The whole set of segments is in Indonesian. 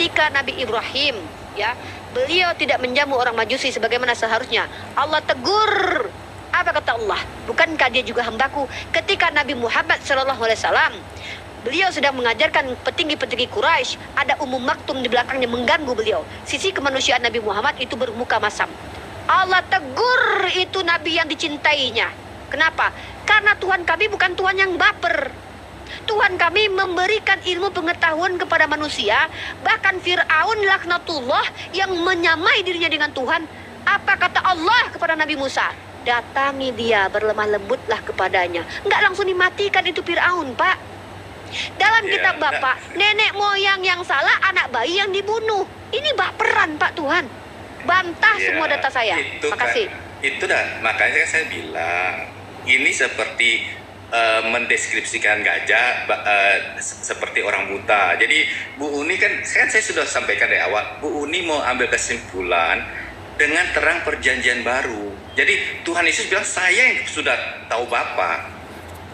ketika Nabi Ibrahim, ya, beliau tidak menjamu orang Majusi sebagaimana seharusnya. Allah tegur. Apa kata Allah? Bukankah dia juga hambaku? Ketika Nabi Muhammad SAW, beliau sedang mengajarkan petinggi-petinggi Quraisy, ada Ummu Maktum di belakangnya mengganggu beliau. Sisi kemanusiaan Nabi Muhammad itu bermuka masam. Allah tegur itu Nabi yang dicintainya. Kenapa? Karena Tuhan kami bukan Tuhan yang baper. Tuhan kami memberikan ilmu pengetahuan kepada manusia. Bahkan Fir'aun laknatullah yang menyamai dirinya dengan Tuhan. Apa kata Allah kepada Nabi Musa? Datangi dia, berlemah lembutlah kepadanya. Enggak langsung dimatikan itu Fir'aun, Pak. Dalam kitab Bapak, nenek moyang yang salah, anak bayi yang dibunuh. Ini baperan, Pak Tuhan. Bantah semua data saya. Makasih. Itu dah, makanya saya bilang, ini seperti mendeskripsikan gajah seperti orang buta. Jadi Bu Uni kan saya sudah sampaikan dari awal, Bu Uni mau ambil kesimpulan dengan terang perjanjian baru. Jadi Tuhan Yesus bilang, saya yang sudah tahu Bapa.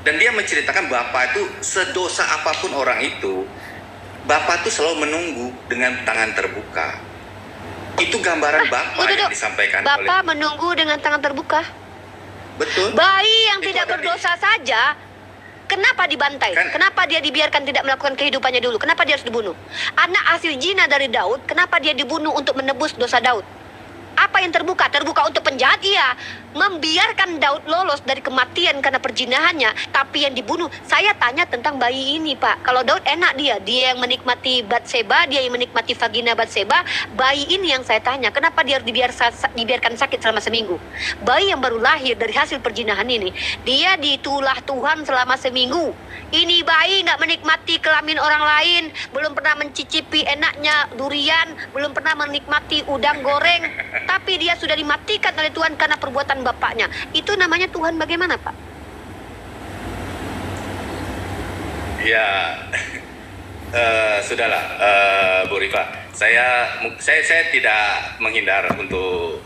Dan dia menceritakan Bapa itu sedosa apapun orang itu, Bapa itu selalu menunggu dengan tangan terbuka. Itu gambaran Bapa yang disampaikan oleh Bapa menunggu dengan tangan terbuka. Betul. Bayi yang tidak berdosa saja, kenapa dibantai? Kenapa dia dibiarkan tidak melakukan kehidupannya dulu? Kenapa dia harus dibunuh? Anak hasil zina dari Daud, kenapa dia dibunuh untuk menebus dosa Daud? Apa yang terbuka? Terbuka untuk penjahat, iya. Membiarkan Daud lolos dari kematian karena perjinahannya, tapi yang dibunuh. Saya tanya tentang bayi ini, Pak. Kalau Daud enak dia yang menikmati Batseba, dia yang menikmati vagina Batseba. Bayi ini yang saya tanya, kenapa dia harus dibiarkan sakit selama seminggu? Bayi yang baru lahir dari hasil perjinahan ini, dia ditulah Tuhan selama seminggu. Ini bayi nggak menikmati kelamin orang lain, belum pernah mencicipi enaknya durian, belum pernah menikmati udang goreng, tapi dia sudah dimatikan oleh Tuhan karena perbuatan bapaknya. Itu namanya Tuhan bagaimana, Pak? Ya, sudahlah, Bu Rifa. Saya tidak menghindar untuk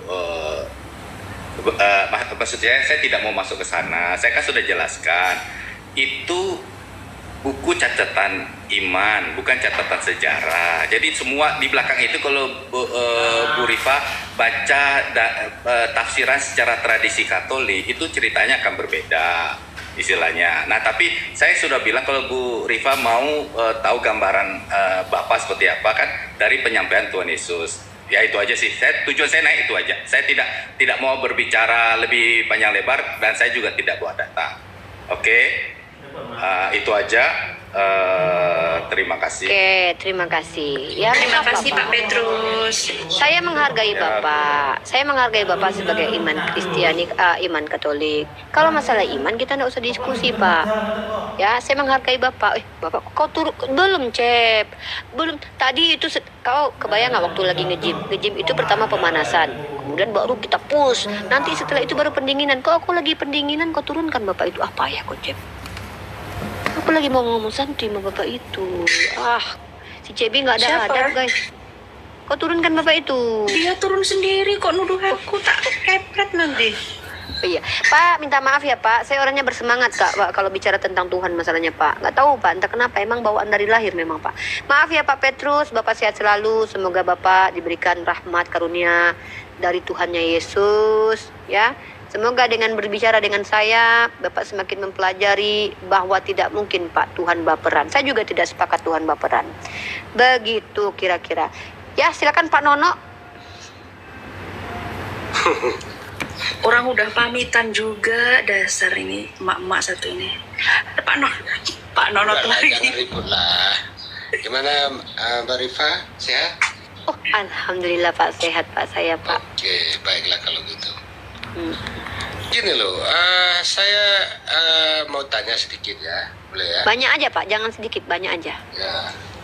maksudnya saya tidak mau masuk ke sana. Saya kan sudah jelaskan itu buku catatan iman, bukan catatan sejarah. Jadi semua di belakang itu kalau Bu Rifa baca tafsiran secara tradisi Katolik, itu ceritanya akan berbeda istilahnya. Nah, tapi saya sudah bilang kalau Bu Rifa mau tahu gambaran Bapa seperti apa kan dari penyampaian Tuhan Yesus. Ya itu aja sih. Tujuan saya naik itu aja. Saya tidak mau berbicara lebih panjang lebar dan saya juga tidak bawa data. Oke. Itu aja. Terima kasih. Oke, terima kasih. Ya, terima kasih Pak Petrus. Saya menghargai Bapak. Saya menghargai Bapak sebagai iman Kristiani, iman Katolik. Kalau masalah iman kita nggak usah diskusi, Pak. Ya, saya menghargai Bapak. Bapak kau turun belum, Cep? Belum. Tadi itu kau kebayang nggak waktu lagi nge-gym? Nge-gym itu pertama pemanasan, kemudian baru kita push. Nanti setelah itu baru pendinginan. Kalau aku lagi pendinginan, kau turunkan Bapak itu apa ya, kau, Cep? Aku lagi mau ngomong santai sama Bapak itu. Si Cebi nggak ada, guys. Kau turunkan Bapak itu. Dia turun sendiri kok nuduh aku, tak kepret nanti. Oh iya, Pak, minta maaf ya Pak. Saya orangnya bersemangat Pak kalau bicara tentang Tuhan masalahnya Pak. Nggak tahu Pak, entah kenapa. Emang bawaan dari lahir memang Pak. Maaf ya Pak Petrus, Bapak sehat selalu. Semoga Bapak diberikan rahmat karunia dari Tuhannya Yesus, ya. Semoga dengan berbicara dengan saya, Bapak semakin mempelajari bahwa tidak mungkin Pak Tuhan baperan. Saya juga tidak sepakat Tuhan baperan. Begitu kira-kira. Ya silakan Pak Nono. Orang udah pamitan juga, dasar ini emak-emak satu ini. Pak Nono lagi. Jangan ribut lah. Gimana Mbak Rifa, sehat? Oh, alhamdulillah Pak, sehat Pak saya Pak. Oke, baiklah kalau gitu. Gini loh, saya mau tanya sedikit ya, boleh ya? Banyak aja Pak, jangan sedikit, banyak aja. Ya.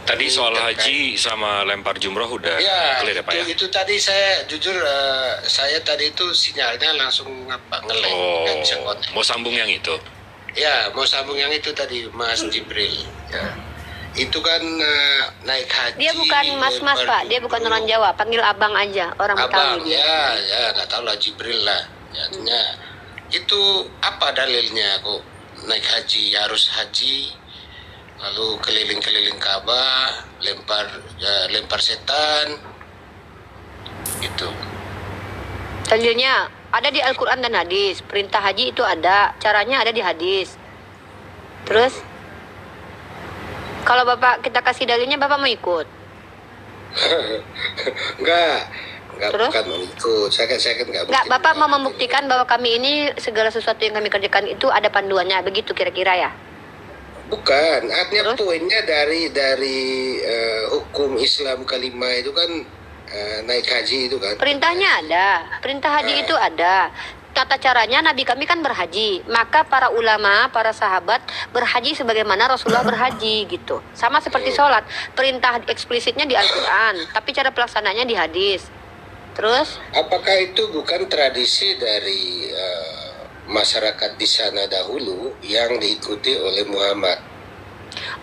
Tadi soal haji sama lempar jumroh udah clear ya Pak ya? Itu tadi saya jujur, saya tadi itu sinyalnya langsung ngeleng, nggak bisa connect. Mau sambung yang itu? Ya, mau sambung yang itu tadi Mas Jibril. Ya. Itu kan naik haji. Dia bukan mas-mas Pak, dia bukan orang Jawa, panggil abang aja, orang Abang, Betawi. ya nggak tahu lah Jibril lah. Ya, artinya itu apa dalilnya kok naik haji harus haji lalu keliling-keliling Ka'bah, lempar setan, gitu. Selanjutnya, ada di Al-Quran dan hadis. Perintah haji itu ada, caranya ada di hadis. Terus, kalau Bapak kita kasih dalilnya, Bapak mau ikut? Enggak Terus? bukan mau ikut. Saya kan enggak Enggak, mungkin Bapak mau ikut. membuktikan bahwa kami ini segala sesuatu yang kami kerjakan itu ada panduannya, begitu kira-kira ya? Bukan, artinya Terus? poinnya dari hukum Islam kelima itu kan naik haji itu kan. Perintahnya ada, perintah haji itu ada. Tata caranya Nabi kami kan berhaji, maka para ulama, para sahabat berhaji sebagaimana Rasulullah berhaji gitu. Sama seperti sholat, perintah eksplisitnya di Al-Quran, tapi cara pelaksananya di hadis. Terus, Apakah itu bukan tradisi dari masyarakat di sana dahulu yang diikuti oleh Muhammad?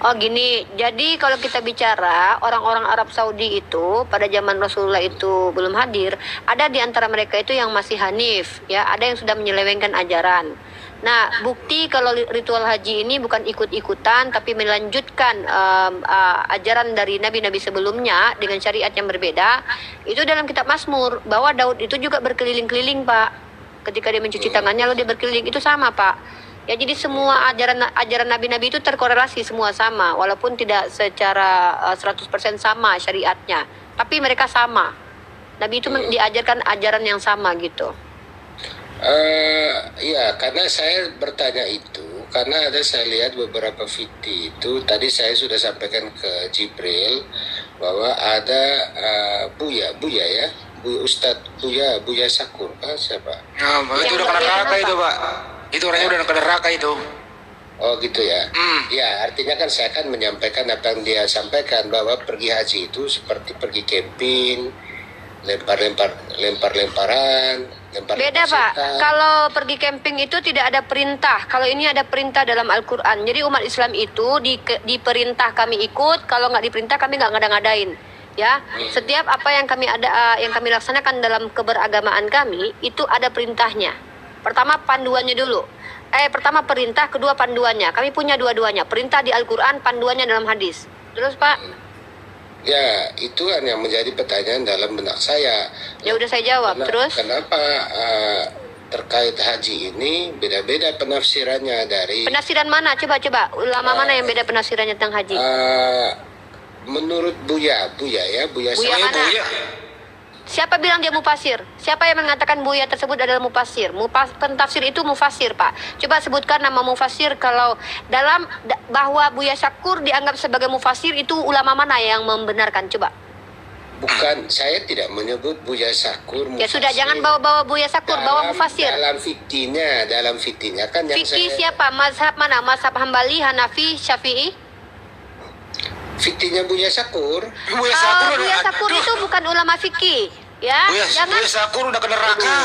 oh gini, jadi kalau kita bicara orang-orang Arab Saudi itu pada zaman Rasulullah itu belum hadir, ada di antara mereka itu yang masih hanif, ya, ada yang sudah menyelewengkan ajaran. Nah, bukti kalau ritual haji ini bukan ikut-ikutan, tapi melanjutkan ajaran dari nabi-nabi sebelumnya dengan syariat yang berbeda, itu dalam kitab Mazmur, bahwa Daud itu juga berkeliling-keliling, Pak. Ketika dia mencuci tangannya, lalu dia berkeliling, itu sama, Pak. Ya, jadi semua ajaran nabi-nabi itu terkorelasi semua sama, walaupun tidak secara 100% sama syariatnya, tapi mereka sama. Nabi itu diajarkan ajaran yang sama gitu. Ya, karena saya bertanya itu karena saya lihat beberapa video itu tadi saya sudah sampaikan ke Jibril bahwa ada Buya ya, Ustadz Buya Sakur, siapa? Nah, itu Yang udah kena berkaitan neraka apa? itu, Pak. Itu orangnya udah kena neraka itu. Oh gitu ya. Ya, artinya kan saya kan menyampaikan apa yang dia sampaikan bahwa pergi haji itu seperti pergi camping, lemparan, Beda, Pak. Kalau pergi camping itu tidak ada perintah. Kalau ini ada perintah dalam Al-Quran. Jadi umat Islam itu diperintah kami ikut. Kalau nggak diperintah kami nggak ngada-ngadain. Ya, setiap apa yang kami laksanakan dalam keberagamaan kami itu ada perintahnya. Pertama panduannya dulu. Pertama perintah, kedua panduannya. Kami punya dua-duanya. Perintah di Al-Quran, panduannya dalam hadis. Terus, Pak? Ya, itu kan yang menjadi pertanyaan dalam benak saya. Ya udah saya jawab. Terus? Kenapa terkait haji ini beda-beda penafsirannya dari Penafsiran mana? Coba. Ulama mana yang beda penafsirannya tentang haji? menurut Buya Buya Sakur. mana? Siapa bilang dia mufasir? Siapa yang mengatakan Buya tersebut adalah mufasir? Pentafsir itu mufasir, Pak. Coba sebutkan nama mufasir kalau bahwa Buya Sakur dianggap sebagai mufasir, itu ulama mana yang membenarkan? Coba. Bukan, saya tidak menyebut Buya Sakur Ya sudah, jangan bawa-bawa Buya Sakur, bawa mufasir. Dalam fikihnya kan yang Fikih saya siapa? Mazhab mana? Mazhab Hambali, Hanafi, Syafi'i? fikihnya Buya Sakur. Buya Sakur Buya Sakur itu bukan ulama fikih, ya. Buya Sakur udah kena neraka.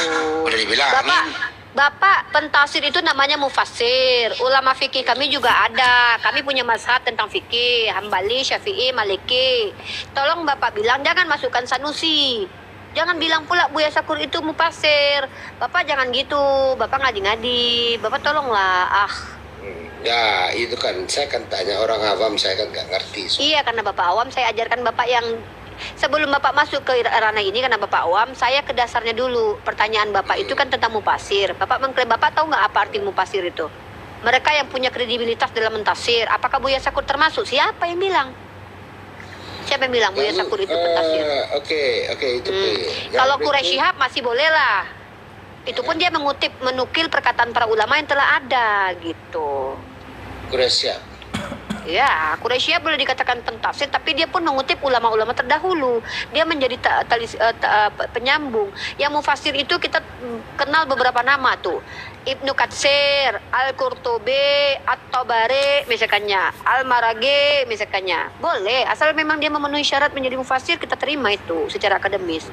Udah dibilangin. Bapak pentafsir itu namanya mufasir. Ulama fikih kami juga ada. Kami punya mazhab tentang fikih, Hambali, Syafi'i, Maliki. Tolong Bapak bilang, jangan masukkan Sanusi. Jangan bilang pula Buya Sakur itu mufasir. Bapak jangan gitu. Bapak ngadi-ngadi. Bapak tolonglah. Ya, itu kan saya kan tanya orang awam, saya kan nggak ngerti. Iya, karena Bapak awam, saya ajarkan Bapak yang sebelum Bapak masuk ke ranah ini, karena Bapak awam, saya ke dasarnya dulu. Pertanyaan Bapak itu kan tentang mufasir. Bapak mengklaim, Bapak tahu nggak apa arti mufasir itu? Mereka yang punya kredibilitas dalam mentafsir. Apakah Buya Sakur termasuk? Siapa yang bilang? Siapa yang bilang Buya Sakur itu pentafsir? Oke, itu Yang Kalau berikut- Quraisy Shihab masih boleh lah. Itu pun dia menukil perkataan para ulama yang telah ada gitu. Quraisy. Ya, Quraisy Shihab boleh dikatakan pentafsir, tapi dia pun mengutip ulama-ulama terdahulu. Dia menjadi penyambung. Yang mufasir itu kita kenal beberapa nama tuh. Ibnu Katsir, Al-Qurtubi, At-Tabari, misalkannya, Al-Maraghi, misalkannya. Boleh, asal memang dia memenuhi syarat menjadi mufasir, kita terima itu secara akademis.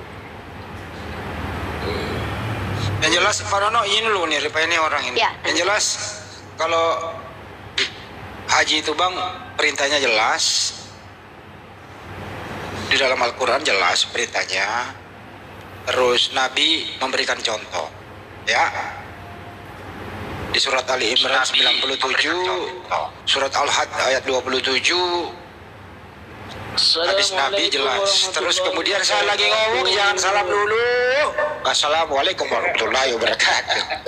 Yang jelas, Pak Nono, ini dulu nih, ini orang ini. Ya. Yang jelas, kalau haji itu Bang, perintahnya jelas. Di dalam Al-Quran jelas perintahnya. Terus Nabi memberikan contoh. Ya. Di surat Ali Imran 97, surat Al-Had ayat 27, hadis Nabi jelas. Terus kemudian saya lagi ngomong, jangan salam dulu. Assalamualaikum warahmatullahi wabarakatuh.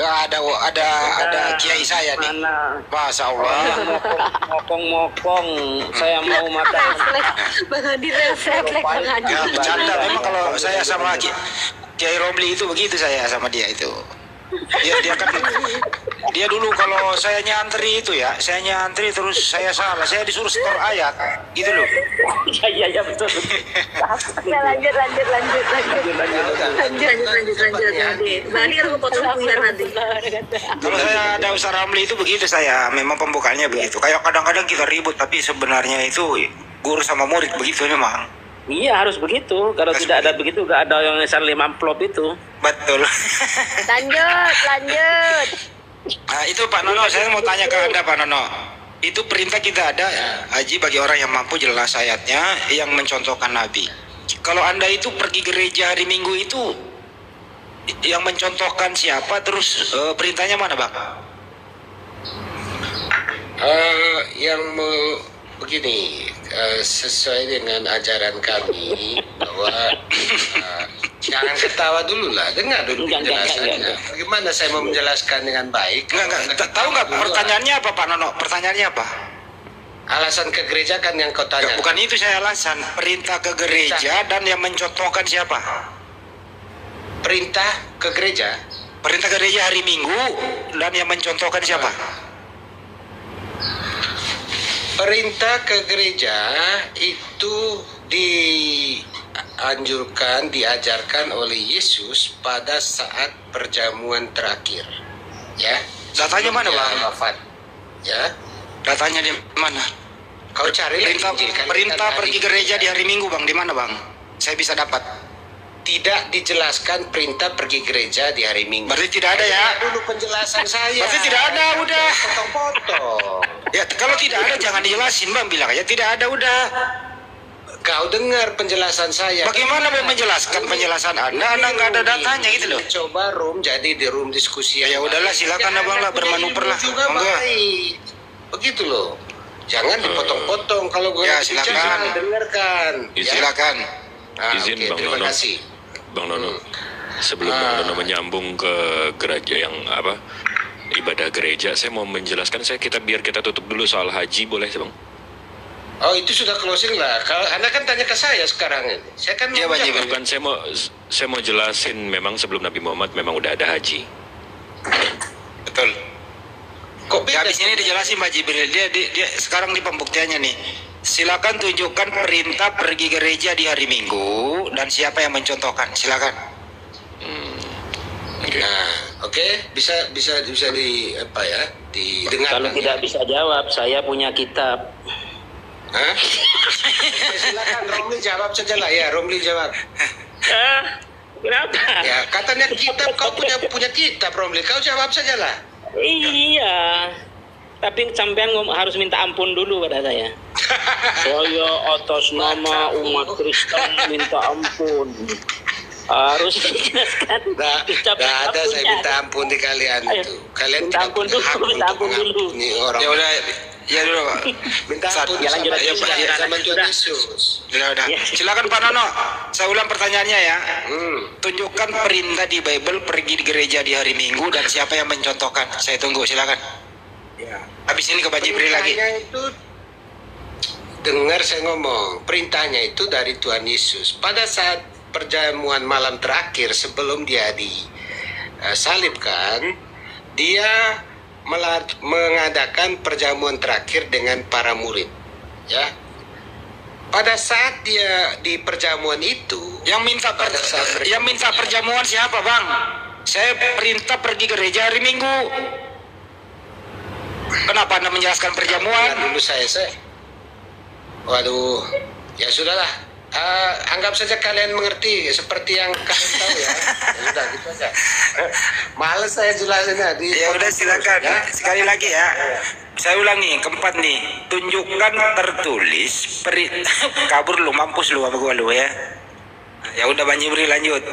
Ada kiai saya nih. Masya Allah. Mokong, saya mau makan. Bang Adi refleks Bang Adi. Ya bercanda. Memang kalau saya sama Kiai Romli itu begitu, saya sama dia itu. Dia kan dia dulu kalau saya nyantri itu ya, saya nyantri terus saya salah, saya disuruh setor ayat gitu loh. Iya betul. Ya, lanjut. Bang Adi kalau potong punya nanti. Kalau saya ada Ustaz Ramli itu begitu, saya memang pembukaannya begitu. Kayak kadang-kadang kita ribut tapi sebenarnya itu guru sama murid begitu memang. Iya harus begitu. Kalau tidak ada begitu, gak ada yang saling amplop itu. Betul. Lanjut. Nah, itu Pak Nono, saya mau tanya ke Anda Pak Nono. Itu perintah kita ada haji bagi orang yang mampu, jelas ayatnya yang mencontohkan Nabi. Kalau Anda itu pergi gereja hari Minggu itu yang mencontohkan siapa, terus perintahnya mana Bang? Begini, sesuai dengan ajaran kami bahwa jangan ketawa dulu lah, dengar dulu penjelasannya. Bagaimana saya mau menjelaskan dengan baik? Tahu nggak pertanyaannya apa Pak Nono? Pertanyaannya apa? Alasan ke gereja kan yang kau tanya. Bukan itu saya alasan. Perintah ke gereja dan yang mencontohkan siapa? Perintah ke gereja. Perintah ke gereja hari Minggu dan yang mencontohkan siapa? Perintah ke gereja itu dianjurkan, diajarkan oleh Yesus pada saat perjamuan terakhir. Ya. Datanya mana, Bang? Wafat. Ya. Datanya di mana? Kau cari perintah pergi gereja di hari Minggu, Bang. Di mana, Bang? Saya bisa dapat. Tidak dijelaskan perintah pergi gereja di hari Minggu. Berarti tidak ada ya? Dulu penjelasan saya. Berarti tidak ada, udah. Potong-potong. Ya, kalau tidak ada jangan dijelasin, Bang. Bilang aja tidak ada, udah. Kau dengar penjelasan saya. Bagaimana mau menjelaskan penjelasan Anda? Anda nggak ada datanya gitu loh. Coba room, jadi di room diskusi. Ya udahlah, silakan Abang lah bermanuver lah. Juga baik. Begitu loh. Jangan dipotong-potong. Kalau gue ya, silakan dengarkan. Ya. Silakan. Izin okay, Bang terima Nono. kasih. Bang Nono, sebelum Bang Nono menyambung ke gereja yang apa ibadah gereja, saya mau menjelaskan biar kita tutup dulu soal haji, boleh Bang? Oh, itu sudah closing lah. Kalau Anda kan tanya ke saya sekarang ini. Saya kan ya, bukan saya mau jelasin, memang sebelum Nabi Muhammad memang udah ada haji. Betul. Kok beda? Habis ini dijelasin Pak Jibril. Dia sekarang di pembuktiannya nih. Silakan tunjukkan perintah pergi gereja di hari Minggu dan siapa yang mencontohkan. Silakan. Okay. Nah, oke, bisa di apa ya? Didengar. Kalau tidak bisa jawab, saya punya kitab. Hah? Silakan Romli jawab saja lah ya. Romli jawab. Kenapa? Ya, katanya kitab, kau punya kitab Romli. Kau jawab saja lah. Iya. Tapi sampean harus minta ampun dulu pada saya. Saya atas nama umat Kristen minta ampun. Harus dijelaskan. Tidak ada saya minta ampun di kalian itu. Kalian minta tidak ampun punya hak dulu, minta untuk ampun dulu. mengampuni orang. Ya udah, ya dulu Pak. Minta ampun Ya, lanjut, sama Tuhan sudah. Yesus. Udah. Ya. Silakan Pak Nono. Saya ulang pertanyaannya ya. Hmm. Tunjukkan perintah di Bible pergi di gereja di hari Minggu dan siapa yang mencontohkan. Saya tunggu, silakan. Ya. Habis ini ke Pak Jibril lagi. Perintahnya itu, dengar saya ngomong, perintahnya itu dari Tuhan Yesus. Pada saat perjamuan malam terakhir sebelum dia disalibkan, dia mengadakan perjamuan terakhir dengan para murid. Ya. Pada saat dia di perjamuan itu, Yang minta perjamuan siapa, Bang? Saya perintah pergi gereja hari Minggu. Kenapa Anda menjelaskan perjamuan? dulu saya. Waduh, ya sudahlah. Anggap saja kalian mengerti seperti yang kalian tahu ya. Udah gitu aja. Males saya jelasinnya. Ya udah silakan. Ya. Sekali lagi ya. Saya ulang nih, keempat nih. Tunjukkan tertulis kabur lu, mampus lu apa gua lu ya. Ya udah Bang Jibril lanjut.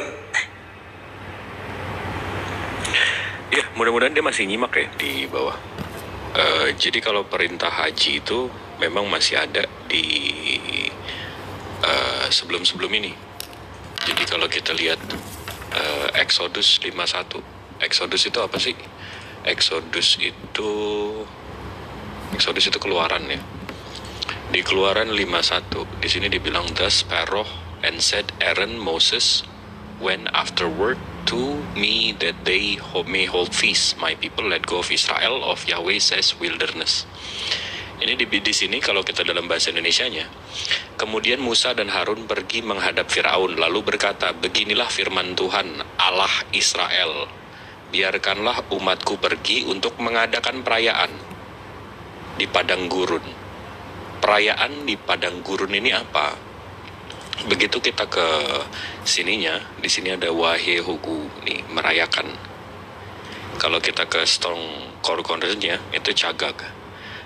Ya, mudah-mudahan dia masih nyimak ya di bawah. Jadi kalau perintah haji itu memang masih ada di sebelum-sebelum ini. Jadi kalau kita lihat Exodus 51. Exodus itu apa sih? Exodus itu keluaran ya. Di Keluaran 51, di sini dibilang, thus Pharaoh and said Aaron Moses went afterward to me that they may hold feast. My people let go of Israel of Yahweh says wilderness. Ini di sini kalau kita dalam bahasa Indonesianya. Kemudian Musa dan Harun pergi menghadap Firaun lalu berkata, beginilah firman Tuhan Allah Israel. Biarkanlah umatku pergi untuk mengadakan perayaan di padang gurun. Perayaan di padang gurun ini apa? Begitu kita ke sininya, di sini ada wahehugu nih, merayakan. Kalau kita ke strong concordance-nya itu cagag.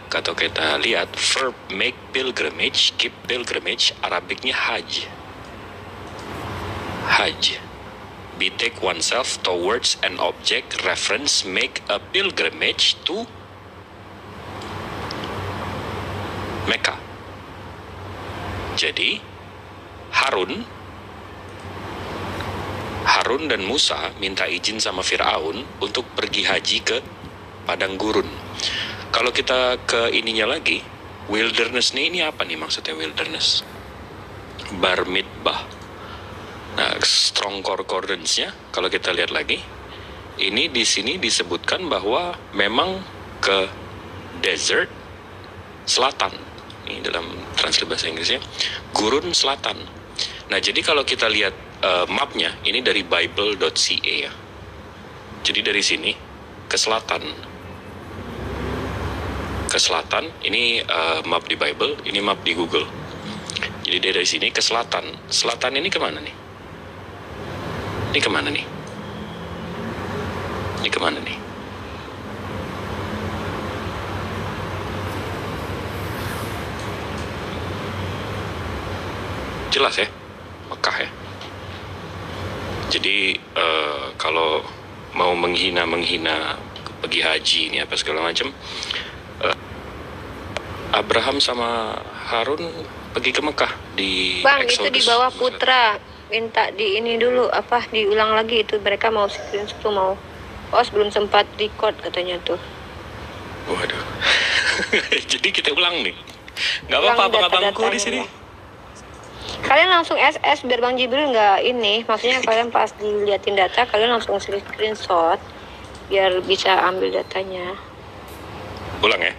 Kalau kita lihat verb make pilgrimage, keep pilgrimage, Arabiknya hajj. Hajj. Betake oneself towards an object, reference make a pilgrimage to Mekah. Jadi Harun dan Musa minta izin sama Firaun untuk pergi haji ke padang gurun. Kalau kita ke ininya lagi, wilderness ini apa nih maksudnya wilderness? Bar mitzbah. Nah, strong concordance-nya kalau kita lihat lagi, ini di sini disebutkan bahwa memang ke desert selatan. Ini dalam translate bahasa Inggrisnya, gurun selatan. Nah, jadi kalau kita lihat mapnya, ini dari bible.ca ya. Jadi dari sini ke selatan. Ke selatan, ini map di Bible, ini map di Google. Jadi dari sini ke selatan. Selatan ini kemana nih? Ini kemana nih? Ini kemana nih? Jelas ya, Mekah ya. Jadi kalau mau menghina pergi haji ini apa segala macam, Abraham sama Harun pergi ke Mekah di Bang, Exodus. itu di bawah Putra. Minta di ini dulu, diulang lagi itu. Mereka mau screenshot tuh mau. Belum sempat record katanya tuh. Waduh. Jadi kita ulang nih. Gak apa-apa abang-abangku di sini. Kalian langsung SS biar Bang Jibril nggak ini. Maksudnya kalian pas diliatin data, kalian langsung screenshot biar bisa ambil datanya. Ulang ya?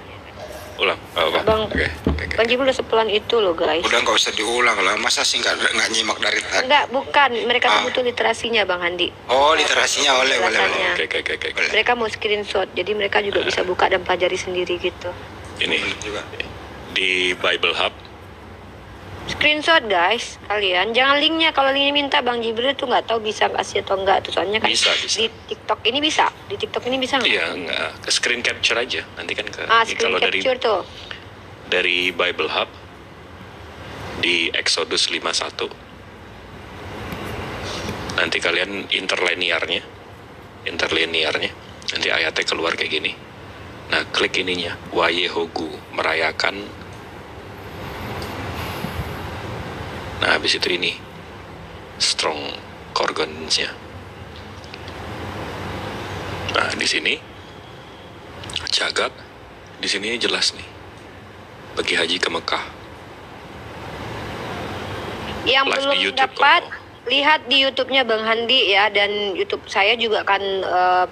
Ulang. Bang, Oke. Bang Jibril udah sepelan itu loh guys. Udah nggak usah diulang lah. Masa sih nggak nyimak dari tadi? Enggak, bukan. Mereka tuh butuh literasinya Bang Handi. Oh, literasinya boleh. Datanya. Oke. Mereka mau screenshot, jadi mereka juga bisa buka dan pelajari sendiri gitu. Ini juga. di Bible Hub. Screenshot guys, kalian jangan linknya. Kalau linknya minta Bang Jibril tuh nggak tahu bisa kasih atau enggak tuh, soalnya kan Bisa. di TikTok ini bisa, nggak? Iya, enggak. Ke screen capture aja. Nanti kan ke Screen kalau capture tuh. dari Bible Hub di Exodus 51. Nanti kalian interlinearnya. Nanti ayatnya keluar kayak gini. Nah, klik ininya, Wayehogu, merayakan. Nah, habis itu ini strong concordance-nya. Nah, di sini cagak, di sini jelas nih. Pergi haji ke Mekah. Yang Live belum di YouTube dapat, kok. lihat di YouTube-nya Bang Handi ya, dan YouTube saya juga akan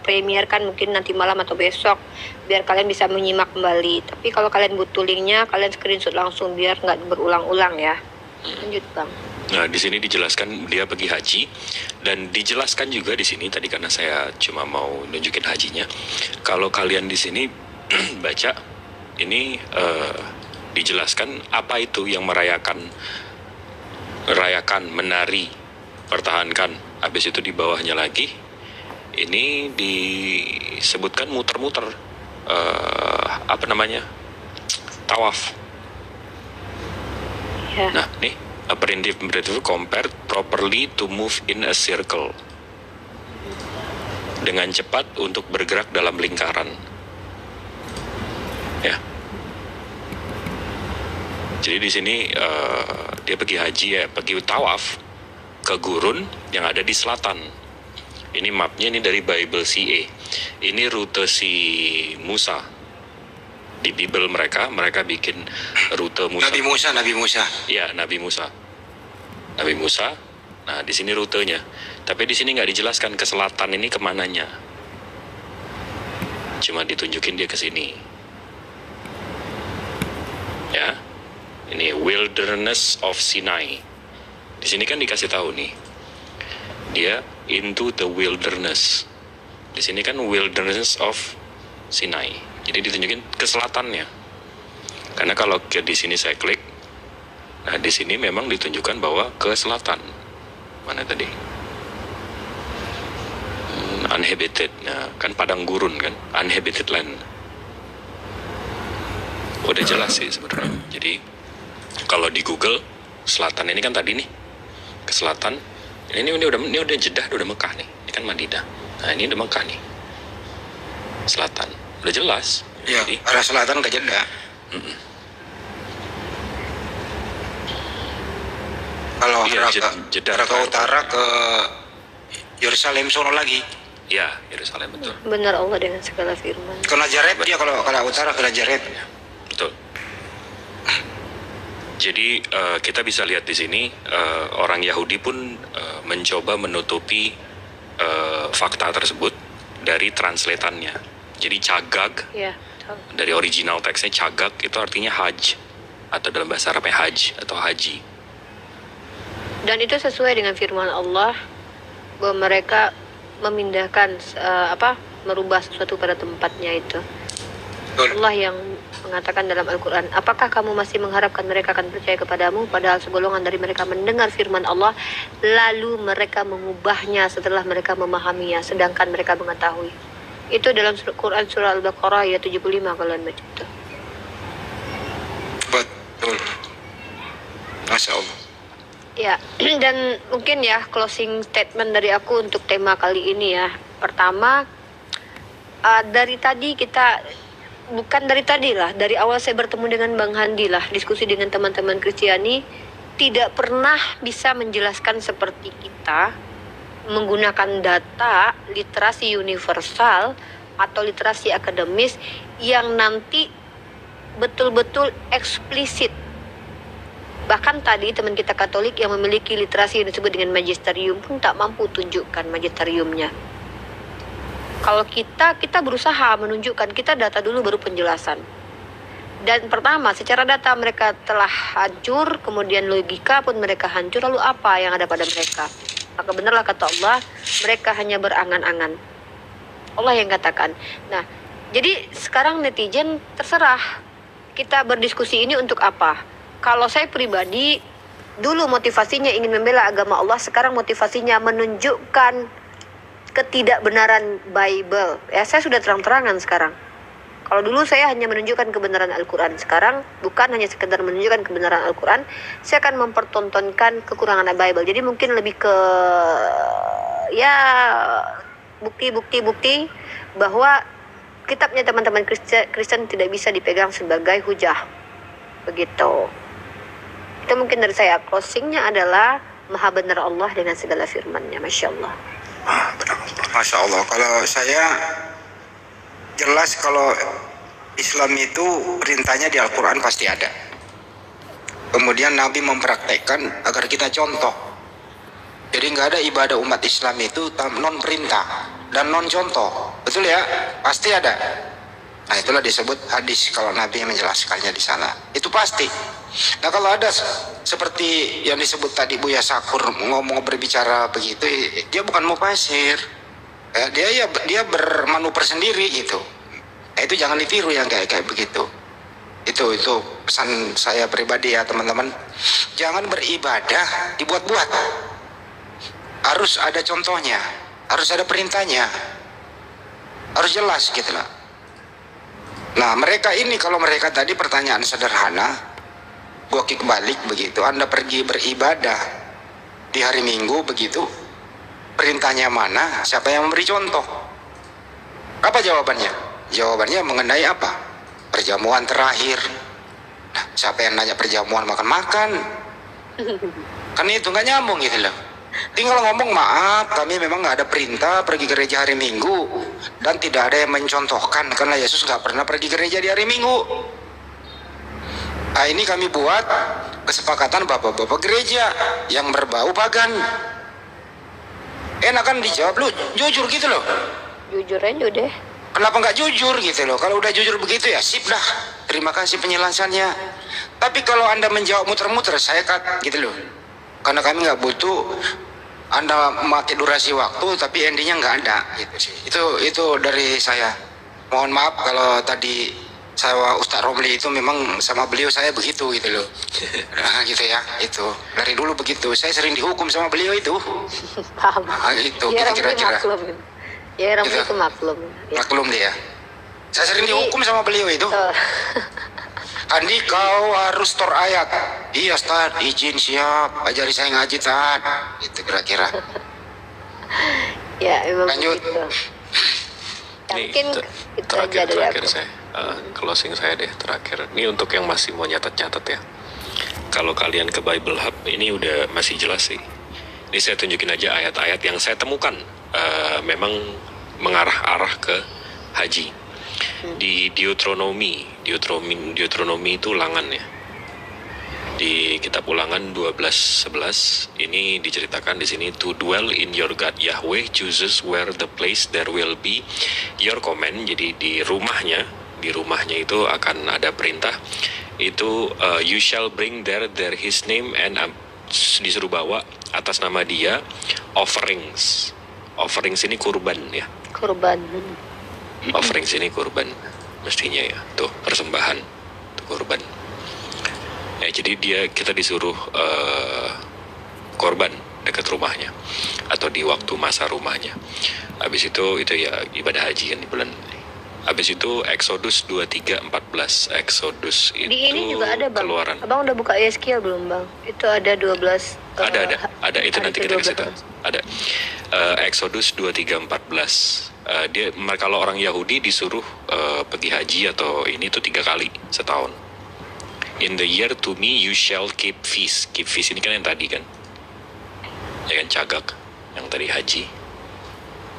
premiere kan mungkin nanti malam atau besok biar kalian bisa menyimak kembali. Tapi kalau kalian butuh linknya, kalian screenshot langsung biar nggak berulang-ulang ya. Lanjut Bang. Nah, di sini dijelaskan dia pergi haji dan dijelaskan juga di sini tadi karena saya cuma mau nunjukin hajinya. Kalau kalian di sini baca ini dijelaskan apa itu yang merayakan, menari, pertahankan. Habis itu di bawahnya lagi ini disebutkan muter-muter tawaf. Ya. Nah, nih a primitive compare properly to move in a circle. dengan cepat untuk bergerak dalam lingkaran. Ya. Jadi di sini dia pergi haji ya, pergi tawaf ke gurun yang ada di selatan. Ini mapnya ini dari Bible CA. Ini rute si Musa. Di Bible mereka bikin rute Musa. Nabi Musa. Iya, Nabi Musa. Nah, di sini rutenya. Tapi di sini nggak dijelaskan ke selatan ini kemananya. Cuma ditunjukin dia ke sini. Ya, ini Wilderness of Sinai. Di sini kan dikasih tahu nih, dia into the wilderness. Di sini kan Wilderness of Sinai. Jadi ditunjukin ke selatannya. Karena kalau di sini saya klik, nah di sini memang ditunjukkan bahwa ke selatan. Mana tadi? Uninhabited. Nah, kan padang gurun kan, uninhabited land. Udah jelas sih sebenarnya. Jadi kalau di Google selatan ini kan tadi nih ke selatan. Ini udah Jeddah, udah Mekah nih. Ini kan Madinah. Nah, ini udah Mekah nih. Selatan. Udah jelas. Ya, Jadi, arah selatan ke Jeddah. Kalau Iya, Jeddah. arah ke utara ke Yerusalem sono lagi. ya, Yerusalem betul. Benar Allah dengan segala firman. Ke Nazaret dia kalau utara ke Nazaret. Betul. Jadi kita bisa lihat di sini orang Yahudi pun mencoba menutupi fakta tersebut dari translatannya. Jadi cagag Ya. dari original teksnya cagag itu artinya haj atau dalam bahasa Arabnya haj atau haji. Dan itu sesuai dengan firman Allah bahwa mereka memindahkan merubah sesuatu pada tempatnya itu. Betul. Allah yang mengatakan dalam Al-Quran, apakah kamu masih mengharapkan mereka akan percaya kepadamu padahal segolongan dari mereka mendengar firman Allah lalu mereka mengubahnya setelah mereka memahaminya sedangkan mereka mengetahui. Itu dalam Quran surah Al-Baqarah ayat 75 kalian baca itu. Betul. Masya Allah. Ya, dan mungkin ya closing statement dari aku untuk tema kali ini ya. Pertama, dari tadi kita, bukan dari tadi lah, dari awal saya bertemu dengan Bang Handi lah, diskusi dengan teman-teman Kristiani, tidak pernah bisa menjelaskan seperti kita menggunakan data literasi universal atau literasi akademis yang nanti betul-betul eksplisit. Bahkan tadi teman kita Katolik yang memiliki literasi yang disebut dengan magisterium pun tak mampu tunjukkan magisteriumnya. Kalau kita berusaha menunjukkan, kita data dulu baru penjelasan. Dan pertama, secara data mereka telah hancur, kemudian logika pun mereka hancur, lalu apa yang ada pada mereka? Maka benarlah kata Allah, mereka hanya berangan-angan. Allah yang katakan. Nah, jadi sekarang netizen terserah kita berdiskusi ini untuk apa. Kalau saya pribadi, dulu motivasinya ingin membela agama Allah, sekarang motivasinya menunjukkan ketidakbenaran Bible. Ya, saya sudah terang-terangan sekarang. Kalau dulu saya hanya menunjukkan kebenaran Al-Quran, sekarang bukan hanya sekedar menunjukkan kebenaran Al-Quran, saya akan mempertontonkan kekurangan Bible. Jadi mungkin lebih ke ya bukti-bukti bahwa kitabnya teman-teman Kristen tidak bisa dipegang sebagai hujah. Begitu. Itu mungkin dari saya. Closingnya adalah maha benar Allah dengan segala firman-Nya. Masya Allah. Masya Allah. Kalau saya jelas kalau Islam itu perintahnya di Al-Quran pasti ada. Kemudian Nabi mempraktekkan agar kita contoh. Jadi nggak ada ibadah umat Islam itu non perintah dan non contoh. Betul ya? Pasti ada. Nah itulah disebut hadis kalau Nabi menjelaskannya di sana. Itu pasti. Nah kalau ada seperti yang disebut tadi Buya Sakur ngomong berbicara begitu, dia bukan mufasir. Dia bermanuver sendiri gitu. Nah, itu jangan ditiru yang kayak begitu. Itu pesan saya pribadi ya teman-teman. Jangan beribadah dibuat-buat. Harus ada contohnya, harus ada perintahnya, harus jelas gitu lah. Nah mereka ini kalau mereka tadi pertanyaan sederhana, gua balik begitu. Anda pergi beribadah di hari Minggu begitu, perintahnya mana? Siapa yang memberi contoh? Apa jawabannya? Jawabannya mengenai apa? Perjamuan terakhir. Nah, siapa yang nanya perjamuan makan-makan? Kan itu nggak nyambung gitu loh. Tinggal ngomong, maaf, kami memang nggak ada perintah pergi gereja hari Minggu, dan tidak ada yang mencontohkan karena Yesus nggak pernah pergi gereja di hari Minggu. Nah, ini kami buat kesepakatan bapak-bapak gereja yang berbau pagan. Enakan dijawab lu jujur gitu loh. Jujur aja deh. Kenapa nggak jujur gitu loh? Kalau udah jujur begitu ya sip dah. Terima kasih penjelasannya. Tapi kalau Anda menjawab muter-muter, saya cut gitu loh. Karena kami nggak butuh Anda mati durasi waktu, tapi endingnya nggak ada gitu sih. Itu dari saya. Mohon maaf kalau tadi saya Ustadz Romli itu memang sama beliau saya begitu gitu loh. Nah, gitu ya, itu dari dulu begitu. Saya sering dihukum sama beliau itu. Paham. Nah, itu Ya Romli kira-kira. maklum. Ya Romli Gitu. itu maklum. Ya. Maklum dia. Saya sering dihukum sama beliau itu. Oh. Andi, kau harus tor ayat. Iya Ustaz, izin siap. Ajari saya ngaji Ustaz. Itu kira-kira. Ya emang Lanjut. begitu. Ya, Nih, mungkin itu aja dari terakhir aku. saya closing saya deh terakhir. Ini untuk yang masih mau nyatet-nyatet ya. Kalau kalian ke Bible Hub ini udah masih jelas sih. Ini saya tunjukin aja ayat-ayat yang saya temukan memang mengarah-arah ke haji. Di Deuteronomy itu ulangan ya. Di kitab Ulangan 12:11 ini diceritakan di sini, to dwell in your God Yahweh chooses where the place there will be your command. Jadi di rumahnya itu akan ada perintah itu, you shall bring there his name and disuruh bawa atas nama dia offerings ini kurban ya. Kurban. Offerings ini kurban mestinya ya, tuh persembahan, tuh kurban ya. Jadi kita disuruh korban dekat rumahnya atau di waktu masa rumahnya. Habis itu ya ibadah haji kan di bulan. Habis itu Exodus 23:14. Exodus itu Di ini juga ada bang. Keluaran. Abang udah buka Yeskiel belum bang? Itu ada 12. Ada itu hari nanti kita ke-12. kasih tahu. Ada Exodus 23:14. Dia kalau orang Yahudi disuruh pergi haji atau ini tuh 3 kali setahun. In the year to me you shall keep feast. Keep feast ini kan yang tadi kan, ya kan, cagak yang tadi haji.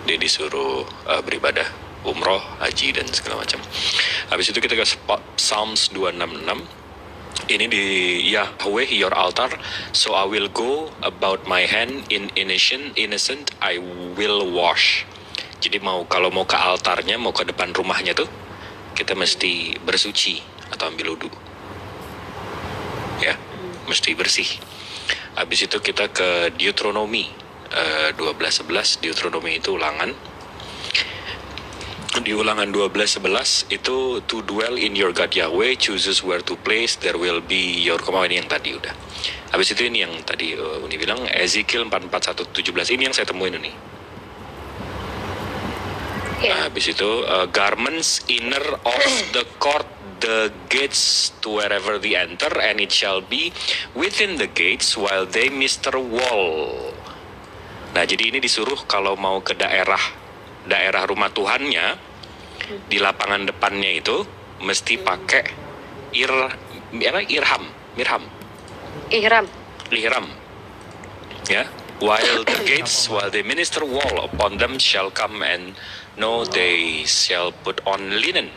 Dia disuruh beribadah umroh, haji dan segala macam. Habis itu kita ke Psalms 266. Ini di Yahweh your altar, so I will go about my hand in innocent I will wash. Jadi kalau mau ke altarnya, mau ke depan rumahnya tuh, kita mesti bersuci atau ambil wudhu. Ya, mesti bersih. Habis itu kita ke Deuteronomy 12:11. Deuteronomy itu ulangan. Di Ulangan 12:11 itu, to dwell in your God Yahweh chooses where to place there will be your command. Ini yang tadi udah. Habis itu ini yang tadi Uni bilang, Ezekiel 44:1-17. Ini yang saya temuin ini. Ya. Habis itu garments inner of the court, the gates to wherever they enter, and it shall be within the gates while they minister wall. Nah, jadi ini disuruh kalau mau ke daerah rumah Tuhannya, di lapangan depannya itu mesti pakai ihram ya. While the gates, while they minister wall upon them shall come, and no they shall put on linen,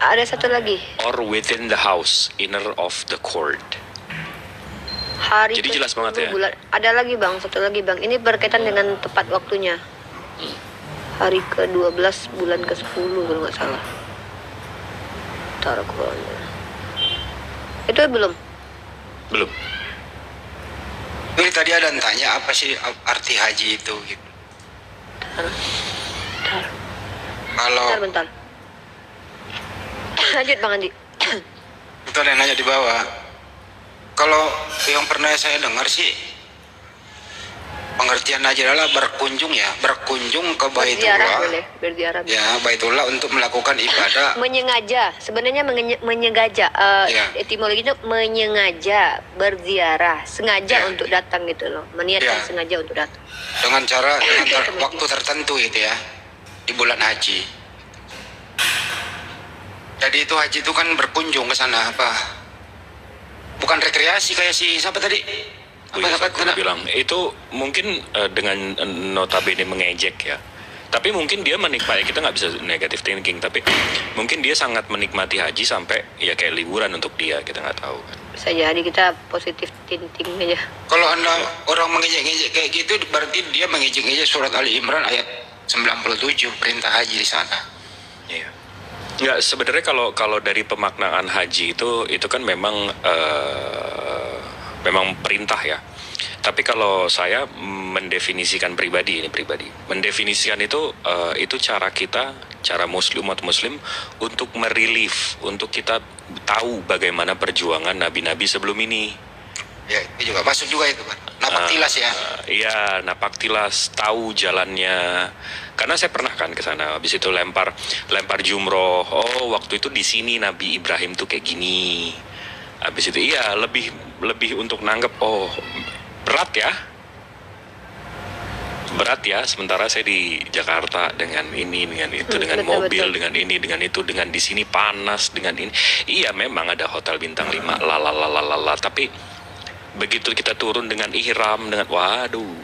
Ada satu lagi. or within the house inner of the court. Hari Jadi jelas ke-10 banget ya. bulan. Ada lagi bang, satu lagi bang. Ini berkaitan dengan tepat waktunya. Hari ke-12 bulan ke-10 kalau nggak salah. Taruh Qurannya. Itu belum. Ini tadi ada yang tanya apa sih arti haji itu gitu. Kalau Bentar. Lanjut bang Andi. itu ada yang nanya di bawah. Kalau yang pernah saya dengar sih, pengertian haji adalah berkunjung ke Berziarah Baitullah. boleh, berziarah. Ya, Baitullah untuk melakukan ibadah. Menyengaja, sebenarnya menyengaja. Ya. Etimologinya menyengaja berziarah, sengaja Ya. untuk datang gitu loh, meniatkan Ya. sengaja untuk datang. dengan waktu tertentu gitu ya, di bulan haji. Jadi itu haji itu kan berkunjung ke sana apa? Bukan rekreasi kayak si siapa tadi? Oh iya, aku bilang itu mungkin dengan notabene mengejek ya. Tapi mungkin dia menikmati, kita nggak bisa negative thinking, tapi mungkin dia sangat menikmati haji sampai ya kayak liburan untuk dia, kita nggak tahu kan. Bisa jadi kita positif thinking aja. Kalau Anda orang mengejek-ngejek kayak gitu berarti dia mengejek-ngejek surat Ali Imran ayat 97 perintah haji di sana. Iya. Nggak, sebenarnya kalau dari pemaknaan haji itu kan memang memang perintah ya. Tapi kalau saya mendefinisikan pribadi, mendefinisikan itu cara kita, cara umat muslim untuk merelief, untuk kita tahu bagaimana perjuangan nabi-nabi sebelum ini. Ya, itu juga masuk juga itu, Pak. Napak tilas ya. Iya, napak tilas, tahu jalannya. Karena saya pernah kan ke sana, habis itu lempar jumroh. Oh, waktu itu di sini Nabi Ibrahim tuh kayak gini. Habis itu iya, lebih untuk nanggep, oh, berat ya, sementara saya di Jakarta dengan ini, dengan itu, dengan betul, mobil, betul. dengan ini, dengan itu, dengan di sini panas, dengan ini. Iya, memang ada hotel bintang 5, tapi begitu kita turun dengan ihram, dengan waduh.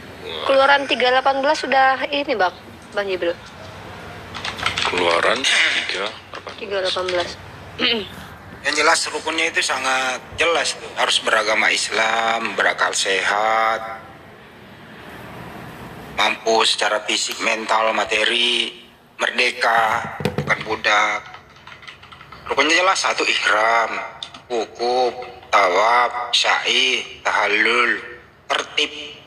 Keluaran 318 sudah ini Bang Jibril. Keluaran 318. Yang jelas rukunnya itu sangat jelas tuh. Harus beragama Islam, berakal sehat, mampu secara fisik, mental, materi, merdeka, bukan budak. Rukunnya jelas, satu ihram, wukuf, tawaf, syai, tahallul, tertib,